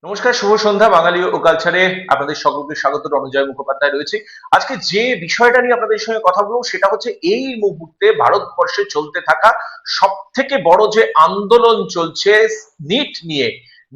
নমস্কার, শুভ সন্ধ্যা। বাঙালি ও কালচারে আপনাদের সকলকে স্বাগত। রণজয় মুখোপাধ্যায় রয়েছে। আজকে যে বিষয়টা নিয়ে আপনাদের সঙ্গে কথা বলবো সেটা হচ্ছে এই মুহূর্তে ভারতবর্ষে চলতে থাকা সব থেকে বড় যে আন্দোলন চলছে নিট নিয়ে।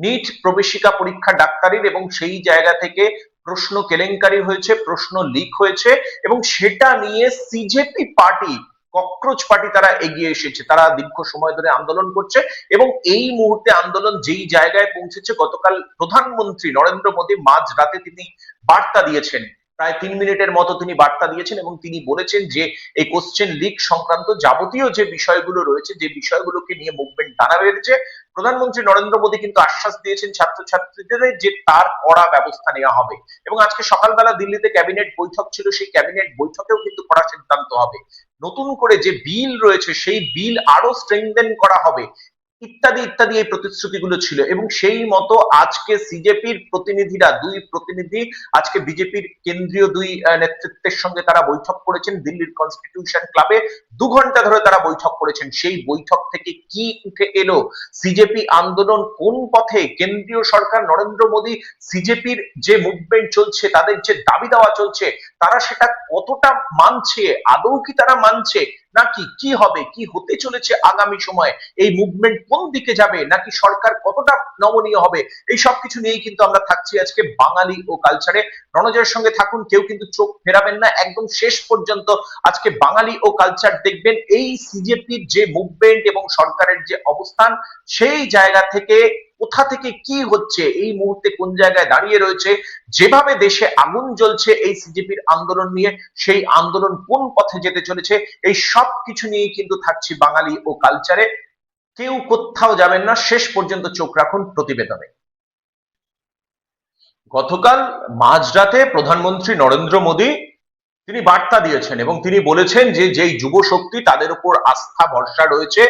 নিট প্রবেশিকা পরীক্ষা ডাক্তারির, এবং সেই জায়গা থেকে প্রশ্ন কেলেঙ্কারি হয়েছে, প্রশ্ন লিক হয়েছে, এবং সেটা নিয়ে সিজেপি পার্টি, ককরোচ পার্টি তারা এগিয়ে এসেছে। তারা দীর্ঘ সময় ধরে আন্দোলন করছে এবং এই মুহূর্তে আন্দোলন যেই জায়গায় পৌঁছেছে, গতকাল প্রধানমন্ত্রী নরেন্দ্র মোদী মাঝরাতে তিনি বার্তা দিয়েছেন। প্রায় 3 মিনিটের মতো তিনি বার্তা দিয়েছেন এবং তিনি বলেছেন যে এই কোশ্চেন লিক সংক্রান্ত যাবতীয় যে বিষয়গুলো রয়েছে, যে বিষয়গুলোকে নিয়ে মুভমেন্ট দানা বেঁধেছে, প্রধানমন্ত্রী নরেন্দ্র মোদী কিন্তু আশ্বাস দিয়েছেন ছাত্রছাত্রীদের যে তার কড়া ব্যবস্থা নেওয়া হবে। এবং আজকে সকালবেলা দিল্লিতে ক্যাবিনেট বৈঠক ছিল, সেই ক্যাবিনেট বৈঠকেও কিন্তু কড়া সিদ্ধান্ত হবে। নতুন করে যে বিল রয়েছে সেই বিল আরো স্ট্রেংথেন করা হবে, ইত্যাদি ইত্যাদি এই প্রতিশ্রুতিগুলো ছিল। এবং সেই মতো আজকে সিজেপির প্রতিনিধিরা, দুই প্রতিনিধি আজকে বিজেপির কেন্দ্রীয় দুই নেতৃত্বের সঙ্গে তারা বৈঠক করেছেন দিল্লির কনস্টিটিউশন ক্লাবে। 2 ঘন্টা ধরে তারা বৈঠক করেছেন। সেই বৈঠক থেকে কি উঠে এলো, সিজেপি আন্দোলন কোন পথে, কেন্দ্রীয় সরকার নরেন্দ্র মোদী, সিজেপির যে মুভমেন্ট চলছে, তাদের যে দাবি দেওয়া চলছে, তারা সেটা কতটা মানছে, আদৌ কি তারা মানছে, নাকি কি হবে, কি হতে চলেছে আগামী সময়ে, এই মুভমেন্ট কোন দিকে যাবে, নাকি সরকার কতটা নমনীয় হবে, এই সব কিছু নিয়েই কিন্তু আমরা থাকছি আজকে বাঙালি ও কালচারে। রণজয়ের সঙ্গে থাকুন, কেউ কিন্তু চোখ ফেরাবেন না, একদম শেষ পর্যন্ত আজকে বাঙালি ও কালচার দেখবেন। এই সিজেপির যে মুভমেন্ট এবং সরকারের যে অবস্থান, সেই জায়গা থেকে কোথা থেকে কি হচ্ছে, এই মুহূর্তে কোন জায়গায় দাঁড়িয়ে রয়েছে, যেভাবে দেশে আগুন জ্বলছে এই সিজেপির আন্দোলন নিয়ে, সেই আন্দোলন কোন পথে যেতে চলেছে, এই সব কিছু নিয়েই কিন্তু থাকছি বাঙালি ও কালচারে। কেউ কোথাও যাবেন না, শেষ পর্যন্ত চোখ রাখুন প্রতিবেদনে। গতকাল মাঝরাতে প্রধানমন্ত্রী নরেন্দ্র মোদী তিনি বার্তা দিয়েছেন এবং তিনি বলেছেন যে যেই যুব শক্তি তাদের উপর আস্থা ভরসা রয়েছে,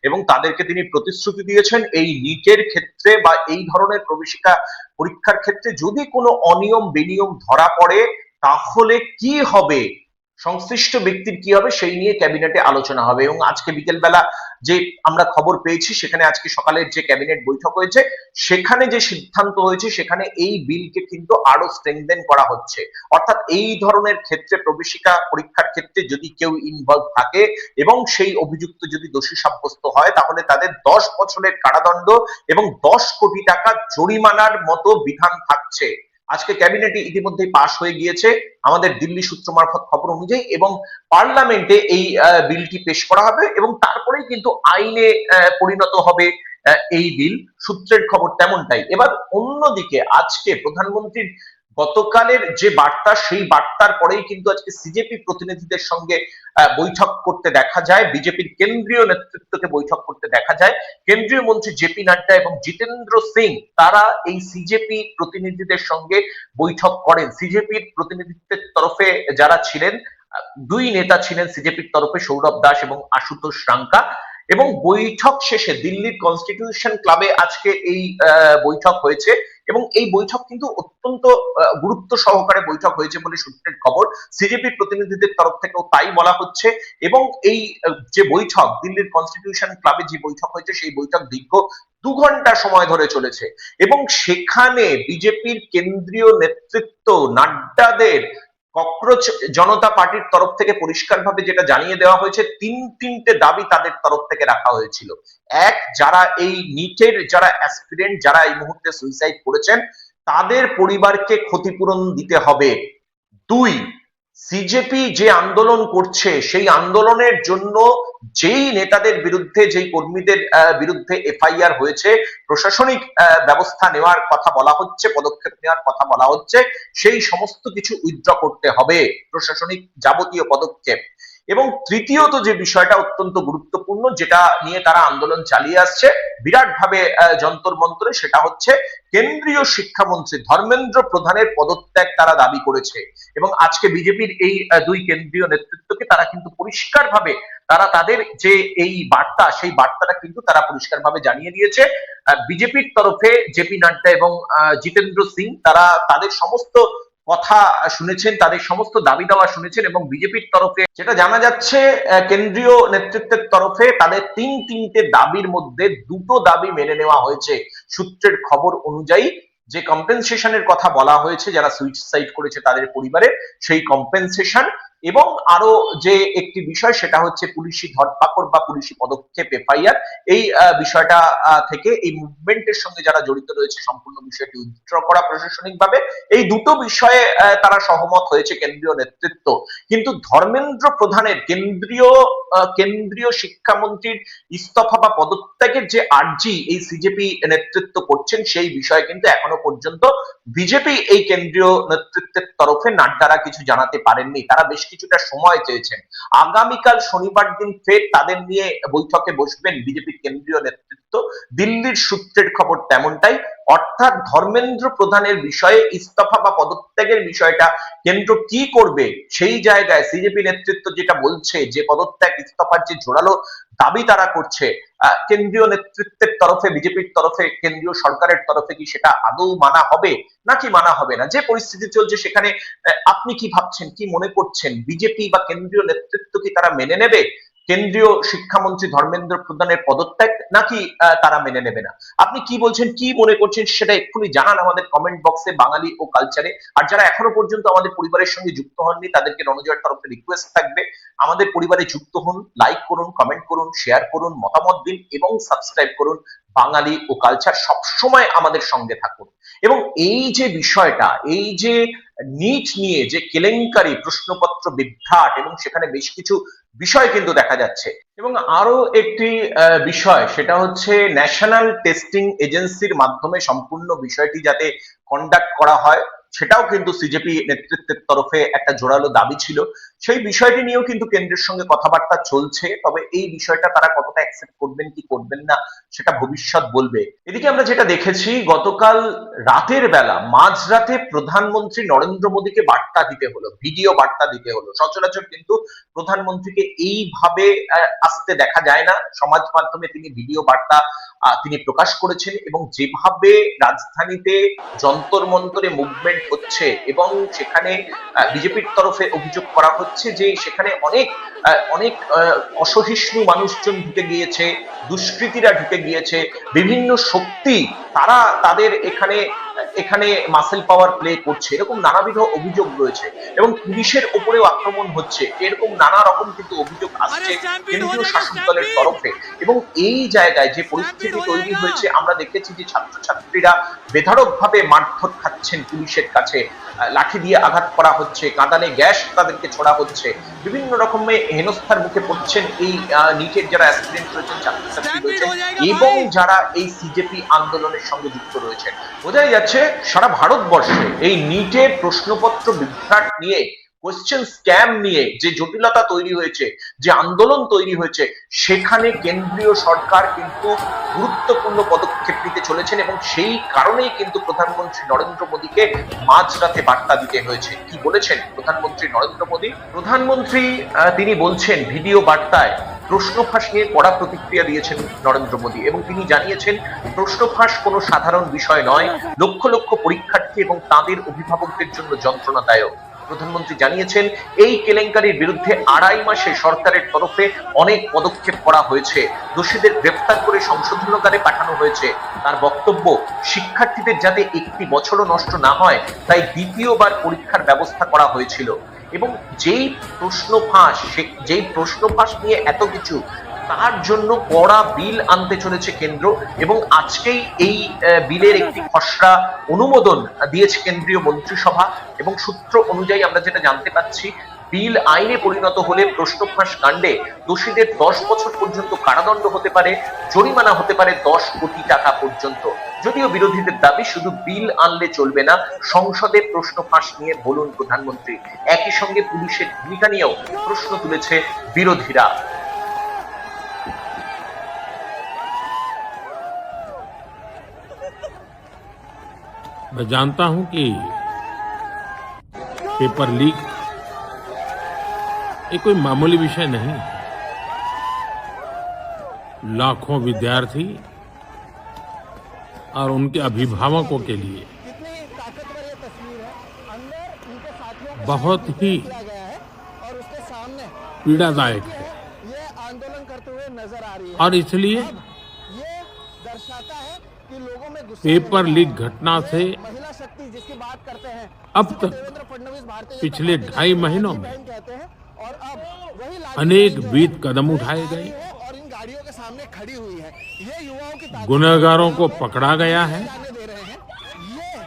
এবং তাদেরকে তিনি প্রতিশ্রুতি দিয়েছেন এই নিটের ক্ষেত্রে বা এই ধরনের প্রবেশিকা পরীক্ষার ক্ষেত্রে যদি কোনো অনিয়ম বেনিয়ম ধরা পড়ে তাহলে কি হবে, সংশ্লিষ্ট ব্যক্তির কি হবে, সেই নিয়ে ক্যাবিনেটে আলোচনা হবে। এবং আজকে বিকেল বেলা যে আমরা খবর পেয়েছি, সেখানে আজকে সকালের যে ক্যাবিনেট বৈঠক হয়েছে, সেখানে যে সিদ্ধান্ত হয়েছে, সেখানে এই বিলকে কিন্তু আরো স্ট্রেংথেন করা হচ্ছে। অর্থাৎ এই ধরনের ক্ষেত্রে, প্রবেশিকা পরীক্ষার ক্ষেত্রে যদি কেউ ইনভলভ থাকে এবং সেই অভিযুক্ত যদি দোষী সাব্যস্ত হয়, তাহলে তাদের 10 বছরের কারাদণ্ড এবং 10 কোটি টাকা জরিমানার মতো বিধান থাকছে। আজকে ক্যাবিনেটে ইতিমধ্যেই পাশ হয়ে গিয়েছে আমাদের দিল্লি সূত্র মারফত খবর অনুযায়ী, এবং পার্লামেন্টে এই বিলটি পেশ করা হবে এবং তারপরেই কিন্তু আইনে পরিণত হবে এই বিল। সূত্রের খবর তেমনটাই। এবার অন্যদিকে আজকে প্রধানমন্ত্রীর গতকালের যে বার্তা, সেই বার্তার পরেই কিন্তু আজকে সিজেপি প্রতিনিধিদের সঙ্গে বৈঠক করতে দেখা যায়, বিজেপির কেন্দ্রীয় নেতৃত্বকে বৈঠক করতে দেখা যায়। কেন্দ্রীয় মন্ত্রী জেপি নাড্ডা এবং জিতেন্দ্র সিং তারা এই সিজেপি প্রতিনিধিদের সঙ্গে বৈঠক করেন। সিজেপির প্রতিনিধিত্বের তরফে যারা ছিলেন, দুই নেতা ছিলেন সিজেপির তরফে, সৌরভ দাস এবং আশুতোষ রাঙ্কা। এবং বৈঠক শেষে দিল্লির কনস্টিটিউশন ক্লাবে আজকে এই বৈঠক হয়েছে, এবং এই বৈঠক কিন্তু অত্যন্ত গুরুত্ব সহকারে বৈঠক হয়েছে বলে সূত্রের খবর। সিজেপি প্রতিনিধিদের তরফ থেকেও তাই বলা হচ্ছে। এবং এই যে বৈঠক দিল্লির কনস্টিটিউশন ক্লাবে যে বৈঠক হয়েছে, সেই বৈঠক দীর্ঘ 2 ঘন্টা সময় ধরে চলেছে। এবং সেখানে বিজেপির কেন্দ্রীয় নেতৃত্ব নাড্ডাদের ককরোচ জনতা পার্টির তরফ থেকে পরিষ্কারভাবে যেটা জানিয়ে দেওয়া হয়েছে, তিনটে দাবি তাদের তরফ থেকে রাখা হয়েছিল। এক, যারা এই নিটের যারা অ্যাসপিরেন্ট, যারা এই মুহূর্তে সুইসাইড করেছেন, তাদের পরিবারকে ক্ষতিপূরণ দিতে হবে। দুই, সিজেপি যে আন্দোলন করছে, সেই আন্দোলনের জন্য যেই নেতাদের বিরুদ্ধে, যেই কর্মীদের বিরুদ্ধে এফআইআর হয়েছে, প্রশাসনিক ব্যবস্থা নেওয়ার কথা বলা হচ্ছে, পদক্ষেপ নেওয়ার কথা বলা হচ্ছে, সেই সমস্ত কিছু উইথড্র করতে হবে, প্রশাসনিক যাবতীয় পদক্ষেপ। এবং তৃতীয়ত যে বিষয়টা অত্যন্ত গুরুত্বপূর্ণ, যেটা নিয়ে তারা আন্দোলন চালিয়ে আসছে বিরাট ভাবে যন্তর মন্তরে, সেটা হচ্ছে কেন্দ্রীয় শিক্ষামন্ত্রী ধর্মেন্দ্র প্রধানের পদত্যাগ তারা দাবি করেছে। এবং আজকে বিজেপির এই দুই কেন্দ্রীয় নেতৃত্বকে তারা কিন্তু পরিষ্কারভাবে, তারা তাদের যে এই বার্তা, সেই বার্তাটা কিন্তু তারা পরিষ্কারভাবে জানিয়ে দিয়েছে। বিজেপির তরফে জেপি নাড্ডা এবং জিতেন্দ্র সিং তারা তাদের সমস্ত কথা শুনেছেন, তাদের সমস্ত দাবি দাওয়া শুনেছেন, এবং বিজেপির তরফে যেটা জানা যাচ্ছে, কেন্দ্রীয় নেতৃত্বের তরফে তাদের তিনটে দাবির মধ্যে দুটো দাবি মেনে নেওয়া হয়েছে সূত্রের খবর অনুযায়ী। যে কম্পেনসেশনের কথা বলা হয়েছে যারা সুইসাইড করেছে তাদের পরিবারে, সেই কম্পেনসেশন এবং আরো যে একটি বিষয় সেটা হচ্ছে পুলিশি ধরপাকড় বা পুলিশি পদক্ষেপ এফআইআর, এই বিষয়টা থেকে এই মুভমেন্টের সঙ্গে যারা জড়িত রয়েছে সম্পূর্ণ বিষয়টি উইথড্র করা প্রশাসনিকভাবে, এই দুটো বিষয়ে তারা সহমত হয়েছে কেন্দ্রীয় নেতৃত্ব। কিন্তু ধর্মেন্দ্র প্রধানের কেন্দ্রীয় শিক্ষামন্ত্রীর ইস্তফা বা পদত্যাগের যে আর্জি এই সিজেপি নেতৃত্ব করছেন, সেই বিষয়ে কিন্তু এখনো পর্যন্ত বিজেপি এই কেন্দ্রীয় নেতৃত্বের তরফে নাড্ডারা কিছু জানাতে পারেননি। তারা বেশ কিছুটা সময় চেয়েছেন। আগামীকাল শনিবার দিন ফের তাদের নিয়ে বৈঠকে বসবেন বিজেপির কেন্দ্রীয় নেতৃত্ব। দিল্লির সূত্রের খবর তেমনটাই, অর্থাৎ ধর্মেন্দ্র প্রধানের বিষয়ে ইস্তফা বা পদত্যাগের বিষয়টা কেন্দ্র কি করবে সেই জায়গায় সিজেপি নেতৃত্ব যেটা বলছে যে পদত্যাগ ইস্তফার যে জোরালো দাবি তারা করছে, কেন্দ্রীয় নেতৃত্বের তরফে বিজেপির তরফে কেন্দ্রীয় সরকারের তরফে কি সেটা আদৌ মানা হবে নাকি মানা হবে না? যে পরিস্থিতি চলছে সেখানে আপনি কি ভাবছেন, কি মনে করছেন? বিজেপি বা কেন্দ্রীয় নেতৃত্ব কি তারা মেনে নেবে কেন্দ্রীয় শিক্ষামন্ত্রী ধর্মেন্দ্র প্রধানের পদত্যাগ, নাকি তারা মেনে নেবে না? আপনি কি বলছেন, কি মনে করছেন সেটা এক্ষুনি জানান আমাদের কমেন্ট বক্সে বাঙালি ও কালচারে। আর যারা এখনো পর্যন্ত আমাদের পরিবারের সঙ্গে যুক্ত হননি তাদেরকে রণজয়ের তরফে রিকোয়েস্ট থাকবে, আমাদের পরিবারে যুক্ত হন, লাইক করুন, কমেন্ট করুন, শেয়ার করুন, মতামত দিন এবং সাবস্ক্রাইব করুন বাঙালি ও কালচার। সবসময় আমাদের সঙ্গে থাকুন। এবং এই যে বিষয়টা, এই যে নিট নিয়ে যে কেলেঙ্কারি, প্রশ্নপত্র বিভ্রাট এবং সেখানে বেশ কিছু বিষয় কিন্তু দেখা যাচ্ছে। এবং আরো একটি বিষয় সেটা হচ্ছে ন্যাশনাল টেস্টিং এজেন্সির মাধ্যমে সম্পূর্ণ বিষয়টি যাতে কন্ডাক্ট করা হয়, সেটাও কিন্তু সিজেপি নেতৃত্বের তরফে একটা জোরালো দাবি ছিল। সেই বিষয়টি নিয়েও কিন্তু কেন্দ্রের সঙ্গে কথাবার্তা চলছে, তবে এই বিষয়টা তারা কতটা অ্যাকসেপ্ট করবেন কি করবেন না সেটা ভবিষ্যৎ বলবে। এদিকে আমরা যেটা দেখেছি গতকাল রাতের বেলা, মাঝরাতে প্রধানমন্ত্রী নরেন্দ্র মোদীকে বার্তা দিতে হলো, ভিডিও বার্তা দিতে হলো। সচরাচর কিন্তু প্রধানমন্ত্রীকে এইভাবে আসতে দেখা যায় না সমাজ মাধ্যমে, তিনি ভিডিও বার্তা তিনি প্রকাশ করেছেন এবং যেভাবে রাজধানীতে যন্তর মন্তরে মুভমেন্ট হচ্ছে এবং সেখানে বিজেপির তরফে অভিযোগ করা হচ্ছে যে সেখানে অনেক অনেক অসহিষ্ণু মানুষজন ঢুকে গিয়েছে, দুষ্কৃতীরা ঢুকে গিয়েছে, বিভিন্ন শক্তি তারা তাদের এখানে মাসেল পাওয়ার প্লে করছে, এরকম নানাবিধ অভিযোগ রয়েছে এবং পুলিশের উপরেও আক্রমণ হচ্ছে, এরকম নানা রকম কিন্তু অভিযোগ আসছে কেন্দ্রীয় শাসক দলের তরফে। এবং এই জায়গায় যে পরিস্থিতি তৈরি হয়েছে, আমরা দেখেছি যে ছাত্রছাত্রীরা বেধড়কভাবে মারধর খাচ্ছেন পুলিশের কাছে, লাঠি দিয়ে আঘাত করা হচ্ছে, কাঁদানে গ্যাস তাদেরকে ছোড়া হচ্ছে, বিভিন্ন রকমের হেনস্থার মুখে পড়ছেন এই নিটের যারা অ্যাসপিরেন্ট রয়েছেন, ছাত্রছাত্রী রয়েছেন এবং যারা এই সিজেপি আন্দোলনের সঙ্গে যুক্ত রয়েছেন। বোঝাই যাচ্ছে সারা ভারতবর্ষে এই নিটের প্রশ্নপত্র বিভ্রাট নিয়ে, কোয়েশ্চেন স্ক্যাম নিয়ে যে জটিলতা তৈরি হয়েছে, যে আন্দোলন তৈরি হয়েছে, সেখানে কেন্দ্রীয় সরকার কিন্তু গুরুত্বপূর্ণ পদক্ষেপ নিতে চলেছেন এবং সেই কারণেই কিন্তু প্রধানমন্ত্রী নরেন্দ্র মোদীকে মাঝরাতে বার্তা দিতে হয়েছে। কি বলেছেন প্রধানমন্ত্রী নরেন্দ্র মোদী? প্রধানমন্ত্রী তিনি বলছেন ভিডিও বার্তায়, প্রশ্ন ফাঁস নিয়ে কড়া প্রতিক্রিয়া দিয়েছেন নরেন্দ্র মোদী এবং তিনি জানিয়েছেন প্রশ্ন ফাঁস কোনো সাধারণ বিষয় নয়, লক্ষ লক্ষ পরীক্ষার্থী এবং তাদের অভিভাবকদের জন্য যন্ত্রণাদায়ক। প্রধানমন্ত্রী জানিয়েছেন এই কেলেঙ্কারির বিরুদ্ধে 2.5 মাসে সরকারের তরফে অনেক পদক্ষেপ করা হয়েছে, দোষীদের গ্রেফতার করে সংশোধনাগারে পাঠানো হয়েছে। তার বক্তব্য, শিক্ষার্থীদের যাতে একটি বছরও নষ্ট না হয় তাই দ্বিতীয়বার পরীক্ষার ব্যবস্থা করা হয়েছিল এবং যেই প্রশ্ন ফাঁস নিয়ে এত কিছু, তার জন্য কড়া বিল আনতে চলেছে কেন্দ্র এবং আজকেই এই বিলের একটি খসড়া অনুমোদন দিয়েছে কেন্দ্রীয় মন্ত্রিসভা এবং সূত্র অনুযায়ী আমরা যেটা জানতে পাচ্ছি, বিল আইনে পরিণত হলে প্রশ্ন ফাঁস কাণ্ডে দোষীদের 10 বছর পর্যন্ত কারাদণ্ড হতে পারে, জরিমানা হতে পারে 10 কোটি টাকা পর্যন্ত। যদিও বিরোধীদের দাবি শুধু বিল আনলে চলবে না, সংসদে প্রশ্ন ফাঁস নিয়ে বলুন প্রধানমন্ত্রী। একই সঙ্গে পুলিশের ভূমিকা নিয়েও প্রশ্ন তুলেছে বিরোধীরা। मैं जानता हूं कि पेपर लीक ये कोई मामूली विषय नहीं है। लाखों विद्यार्थी और उनके अभिभावकों के लिए बहुत ही पीड़ादायक है और इसलिए दर्शाता है कि लोगों में पेपर लीक घटना से अब तक पिछले 2.5 महीनों में अनेक विध कदम उठाए गए, गुनहगारों को पकड़ा गया है,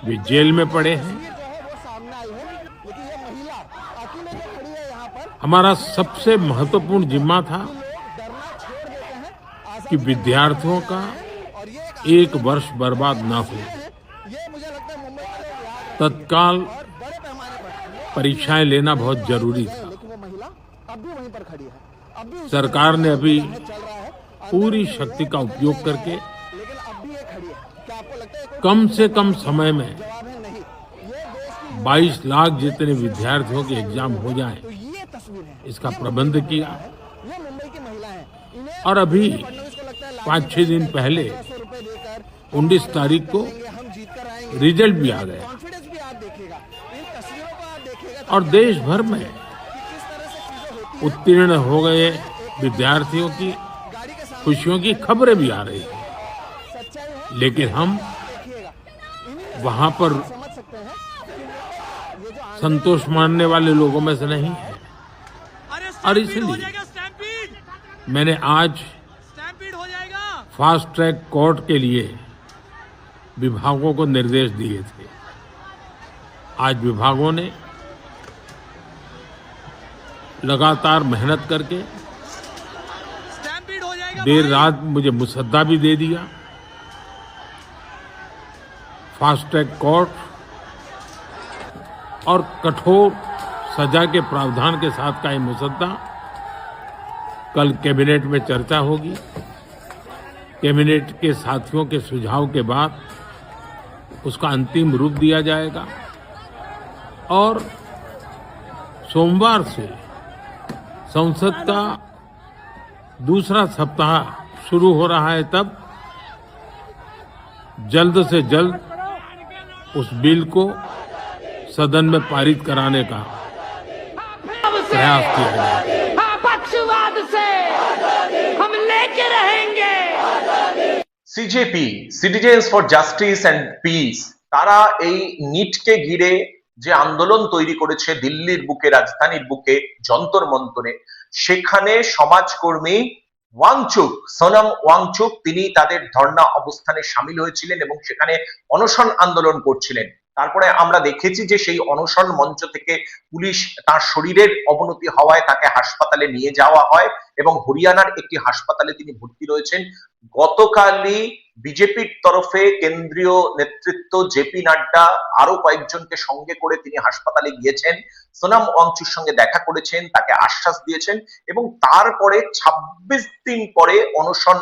वे जेल में पड़े हैं। हमारा सबसे महत्वपूर्ण जिम्मा था कि विद्यार्थियों का 1 वर्ष बर्बाद ना हो। तत्काल परीक्षाएं लेना बहुत जरूरी था। सरकार ने अभी पूरी शक्ति का उपयोग करके कम से कम समय में 22 लाख जितने विद्यार्थियों के एग्जाम हो जाएं, इसका प्रबंध किया। और अभी 5-6 दिन पहले 19 तारीख को रिजल्ट भी आ गया और देश भर में उत्तीर्ण हो गए विद्यार्थियों की खुशियों की खबरें भी आ रही हैं। लेकिन हम वहां पर संतोष मानने वाले लोगों में से नहीं है, और इसलिए मैंने आज फास्ट ट्रैक कोर्ट के लिए विभागों को निर्देश दिए थे। आज विभागों ने लगातार मेहनत करके देर रात मुझे मुसद्दा भी दे दिया। फास्ट ट्रैक कोर्ट और कठोर सजा के प्रावधान के साथ का ये मुसद्दा कल कैबिनेट में चर्चा होगी। कैबिनेट के साथियों के सुझाव के बाद उसका अंतिम रूप दिया जाएगा और सोमवार से संसद का दूसरा सप्ताह शुरू हो रहा है। तब जल्द से जल्द उस बिल को सदन में पारित कराने का प्रयास किया जाएगा। पक्षवाद से हम लेके रहेंगे। CJP citizens for justice and piece তারা এই নিটকে ঘিরে যে আন্দোলন তৈরি করেছে দিল্লির বুকে, রাজধানীর বুকে, যন্তর মন্তরে, সেখানে সমাজকর্মী ওয়াংচুক, সোনাম ওয়াংচুক, তিনি তাদের ধর্ণা অবস্থানে সামিল হয়েছিলেন এবং সেখানে অনশন আন্দোলন করছিলেন। তারপরে আমরা দেখেছি যে সেই অনশন মঞ্চ থেকে পুলিশ তার শরীরের অবনতি হওয়ায় তাকে হাসপাতালে নিয়ে যাওয়া হয় এবং হরিয়ানার একটি হাসপাতালে তিনি ভর্তি রয়েছেন। গতকালই বিজেপির তরফে কেন্দ্রীয় নেতৃত্ব জেপি নাড্ডা আরো কয়েকজনকে সঙ্গে করে তিনি হাসপাতালে গিয়েছেন, সোনাম ওয়াংচুর সঙ্গে দেখা করেছেন, তাকে আশ্বাস দিয়েছেন এবং তারপরে 26 দিন পরে অনশন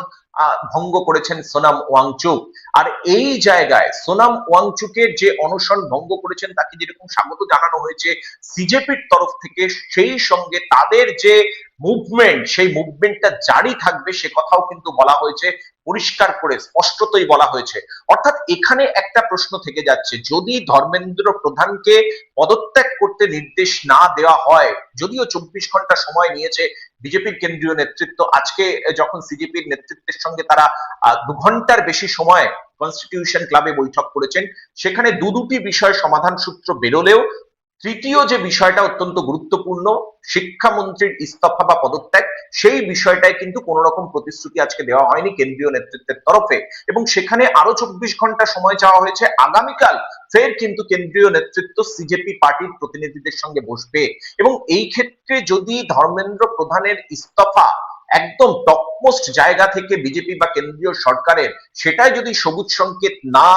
ভঙ্গ করেছেন সোনাম ওয়াংচুক। আর এই জায়গায় সোনাম ওয়াংচুকের যে অনশন ভঙ্গ করেছেন তাকে যেরকম স্বাগত জানানো হয়েছে সিজেপির তরফ থেকে, সেই সঙ্গে তাদের যে মুভমেন্ট, সেই মুভমেন্টটা জারি থাকবে সে কথাও কিন্তু বলা হয়েছে, পরিষ্কার করে স্পষ্টতই বলা হয়েছে। অর্থাৎ এখানে একটা প্রশ্ন থেকে যাচ্ছে, যদি ধর্মেন্দ্র প্রধানকে পদত্যাগ করতে নির্দেশ না দেওয়া হয়, যদিও 24 ঘন্টা সময় নিয়েছে বিজেপির কেন্দ্রীয় নেতৃত্ব, আজকে যখন সিজেপির নেতৃত্বের সঙ্গে তারা 2 ঘন্টার বেশি সময় কনস্টিটিউশন ক্লাবে বৈঠক করেছেন, সেখানে দুটি বিষয় সমাধান সূত্র বেরোলেও তৃতীয় যে বিষয়টা অত্যন্ত গুরুত্বপূর্ণ, শিক্ষামন্ত্রীর ইস্তফা বা পদত্যাগ, সেই বিষয়টায় কিন্তু কোন রকম প্রতিশ্রুতি আজকে দেওয়া হয়নি কেন্দ্রীয় নেতৃত্বের তরফে এবং সেখানে আরো 24 ঘন্টা সময় চাওয়া হয়েছে। আগামীকাল ফের কিন্তু কেন্দ্রীয় নেতৃত্ব সিজেপি পার্টির প্রতিনিধিদের সঙ্গে বসবে এবং এই ক্ষেত্রে যদি ধর্মেন্দ্র প্রধানের ইস্তফা একদম টপমোস্ট জায়গা থেকে বিজেপি বা কেন্দ্রীয় সরকারের সেটাই যদি সবুজ সংকেত না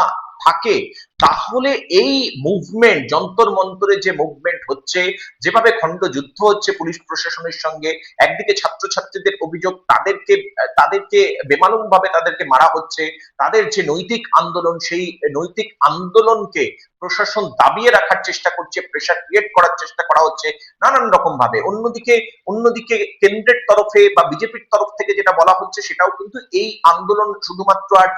থাকে, তাহলে এই মুভমেন্ট, যন্তর মন্তরে যে মুভমেন্ট হচ্ছে, যেভাবে খন্ড যুদ্ধ হচ্ছে পুলিশ প্রশাসনের সঙ্গে, একদিকে ছাত্রছাত্রীদের অভিযোগ তাদেরকে বেমালুম ভাবে তাদেরকে মারা হচ্ছে, তাদের যে নৈতিক আন্দোলন, সেই নৈতিক আন্দোলনকে প্রশাসন দাবিয়ে রাখার চেষ্টা করছে, প্রেসার ক্রিয়েট করার চেষ্টা করা হচ্ছে নানান রকম ভাবে। অন্যদিকে কেন্দ্রের তরফে বা বিজেপির তরফ থেকে যেটা বলা হচ্ছে সেটাও কিন্তু এই আন্দোলন শুধুমাত্র আর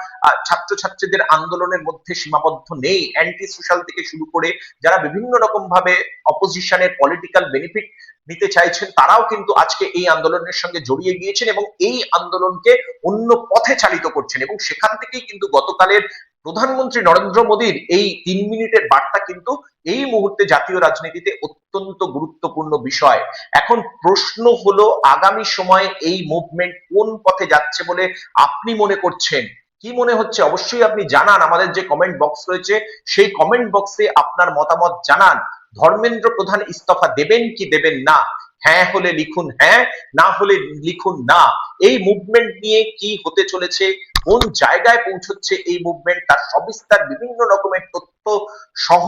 ছাত্রছাত্রীদের আন্দোলনের মধ্যে সীমাবদ্ধ নেই। অ্যান্টি সোশ্যাল থেকে শুরু করে যারা বিভিন্ন রকম ভাবে অপোজিশনের পলিটিক্যাল বেনিফিট নিতে চাইছেন, তারাও কিন্তু আজকে এই আন্দোলনের সঙ্গে জড়িয়ে গিয়েছেন এবং এই আন্দোলনকে অন্য পথে চালিত করছেন এবং সেখান থেকেই কিন্তু গতকালের প্রধানমন্ত্রী নরেন্দ্র মোদীর এই 3 মিনিটের বার্তা কিন্তু এই মুহূর্তে জাতীয় রাজনীতিতে অত্যন্ত গুরুত্বপূর্ণ বিষয়। এখন প্রশ্ন হলো আগামী সময়ে এই মুভমেন্ট কোন পথে যাচ্ছে বলে আপনি মনে করছেন? কি মনে হচ্ছে অবশ্যই আপনি জানান, আমাদের যে কমেন্ট বক্স রয়েছে সেই কমেন্ট বক্সে আপনার মতামত জানান। ধর্মেন্দ্র প্রধান ইস্তফা দেবেন কি দেবেন না? হ্যাঁ হলে লিখুন হ্যাঁ, না হলে লিখুন না। এই মুভমেন্ট নিয়ে কি হতে চলেছে, কোন জায়গায় পৌঁছচ্ছে এই মুভমেন্ট, তার সবিস্তার বিভিন্ন রকমের তথ্য সহ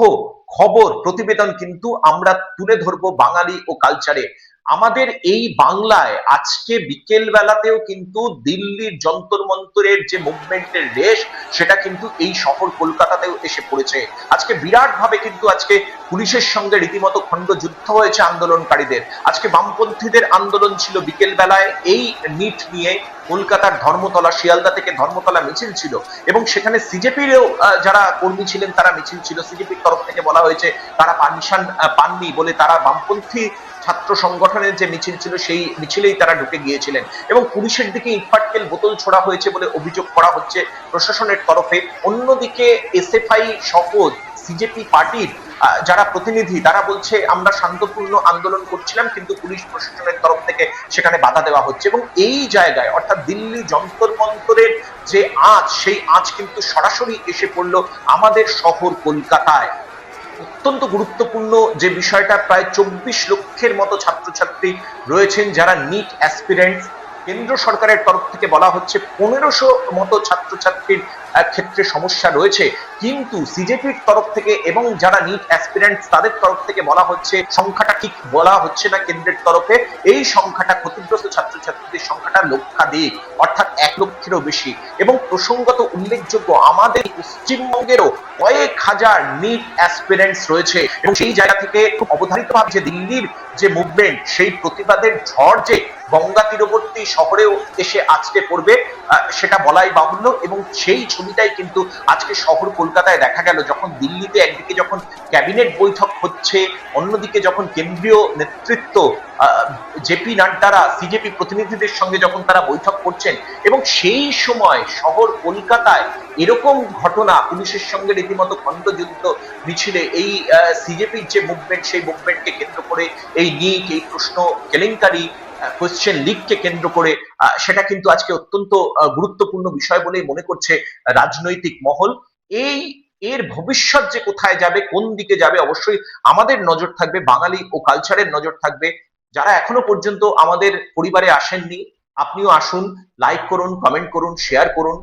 খবর প্রতিবেদন কিন্তু আমরা তুলে ধরবো বাঙালি ও কালচারে। আমাদের এই বাংলায় আজকে বিকেল বেলাতেও কিন্তু দিল্লির যন্তর মন্তরের যে মুভমেন্টের রেশ সেটা কিন্তু এই শহর কলকাতাতেও এসে পড়েছে। আজকে বিরাট ভাবে কিন্তু আজকে পুলিশের সঙ্গে রীতিমতো খন্ড যুদ্ধ হয়েছে আন্দোলনকারীদের। আজকে বামপন্থীদের আন্দোলন ছিল বিকেল বেলায় এই নিট নিয়ে, কলকাতার ধর্মতলা, শিয়ালদা থেকে ধর্মতলা মিছিল ছিল এবং সেখানে সিজেপিরও যারা কর্মী ছিলেন তারা মিছিল ছিল। সিজেপির তরফ থেকে বলা হয়েছে তারা পারমিশন পাননি বলে তারা বামপন্থী ছাত্র সংগঠনের যে মিছিল ছিল সেই মিছিলেই তারা ঢুকে গিয়েছিলেন এবং পুলিশের দিকে ইটপাটকেল বোতল ছোড়া হয়েছে বলে অভিযোগ করা হচ্ছে প্রশাসনের তরফে। অন্যদিকে এসএফআই সহ সিজেপি পার্টির যারা প্রতিনিধি তারা বলছে আমরা শান্তপূর্ণ আন্দোলন করছিলাম কিন্তু পুলিশ প্রশাসনের তরফ থেকে সেখানে বাধা দেওয়া হচ্ছে। এবং এই জায়গায় অর্থাৎ দিল্লি যন্তর মন্তরের যে আঁচ, সেই আঁচ কিন্তু সরাসরি এসে পড়লো আমাদের শহর কলকাতায়। অত্যন্ত গুরুত্বপূর্ণ যে বিষয়টা, প্রায় 24 লক্ষের মতো ছাত্রছাত্রী রয়েছেন যারা নিট অ্যাসপিরেন্টস। কেন্দ্র সরকারের তরফ থেকে বলা হচ্ছে 1500 মতো ছাত্রছাত্রীর ক্ষেত্রে সমস্যা রয়েছে, কিন্তু সিজেপির তরফ থেকে এবং যারা নিট অ্যাসপিরেন্টস তাদের তরফ থেকে বলা হচ্ছে সংখ্যাটা ঠিক বলা হচ্ছে না কেন্দ্রের তরফে, এই সংখ্যাটা ক্ষতিগ্রস্ত ছাত্রছাত্রীদের সংখ্যাটা লক্ষাধিক, অর্থাৎ 1 লক্ষেরও বেশি। এবং প্রসঙ্গত উল্লেখযোগ্য আমাদের পশ্চিমবঙ্গেরও কয়েক হাজার নিট অ্যাসপিরেন্টস রয়েছে এবং সেই জায়গা থেকে খুব অবধারিতভাবে যে দিল্লির যে মুভমেন্ট সেই প্রতিবাদের ঝড় যে গঙ্গা তীরবর্তী শহরেও এসে আছড়ে পড়বে সেটা বলাই বাহুল্য। এবং সেই ছবিটাই কিন্তু আজকে শহর কলকাতায় দেখা গেল, যখন দিল্লিতে একদিকে যখন ক্যাবিনেট বৈঠক হচ্ছে, অন্যদিকে যখন কেন্দ্রীয় নেতৃত্ব জেপি নাড্ডারা সিজেপি প্রতিনিধিদের সঙ্গে যখন তারা বৈঠক করছেন এবং সেই সময় শহর কলকাতায় এরকম ঘটনা, পুলিশের সঙ্গে রীতিমতো খণ্ডযুদ্ধ মিছিলে এই সিজেপির যে মুভমেন্ট সেই মুভমেন্টকে কেন্দ্র করে এই নিট, এই প্রশ্ন কেলেঙ্কারি, কোয়েশ্চেন লিগকে কেন্দ্র করে সেটা কিন্তু আজকে অত্যন্ত গুরুত্বপূর্ণ বিষয় বলেই মনে করছে রাজনৈতিক মহল। এর ভবিষ্যৎ যে কোথায় যাবে, কোন দিকে যাবে, অবশ্যই আমাদের নজর থাকবে, বাঙালি ও কালচারের নজর থাকবে। যারা এখনো পর্যন্ত আমাদের পরিবারে আসেননি আপনিও আসুন, লাইক করুন, কমেন্ট করুন, শেয়ার করুন।